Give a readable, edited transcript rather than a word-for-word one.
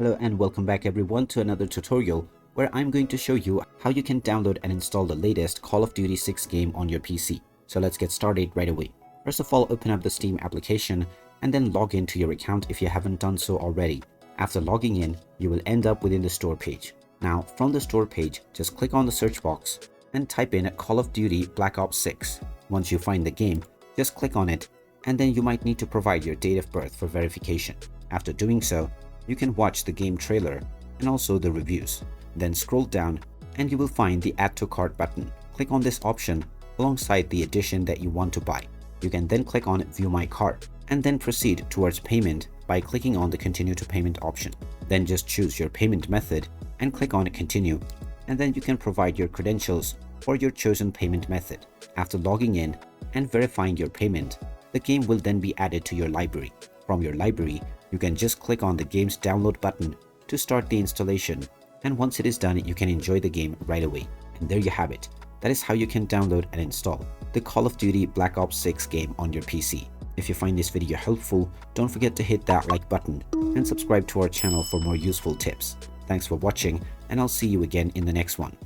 Hello and welcome back everyone to another tutorial where I'm going to show you how you can download and install the latest Call of Duty 6 game on your PC. So let's get started right away. First of all, open up the Steam application and then log into your account if you haven't done so already. After logging in, you will end up within the store page. Now from the store page, just click on the search box and type in Call of Duty Black Ops 6. Once you find the game, just click on it and then you might need to provide your date of birth for verification. After doing so, you can watch the game trailer and also the reviews. Then scroll down and you will find the Add to Cart button. Click on this option alongside the edition that you want to buy. You can then click on View My Cart and then proceed towards payment by clicking on the Continue to Payment option. Then just choose your payment method and click on Continue, and then you can provide your credentials for your chosen payment method. After logging in and verifying your payment, the game will then be added to your library. From your library, you can just click on the game's download button to start the installation, and once it is done, you can enjoy the game right away. And there you have it. That is how you can download and install the Call of Duty Black Ops 6 game on your PC. If you find this video helpful, don't forget to hit that like button and subscribe to our channel for more useful tips. Thanks for watching, and I'll see you again in the next one.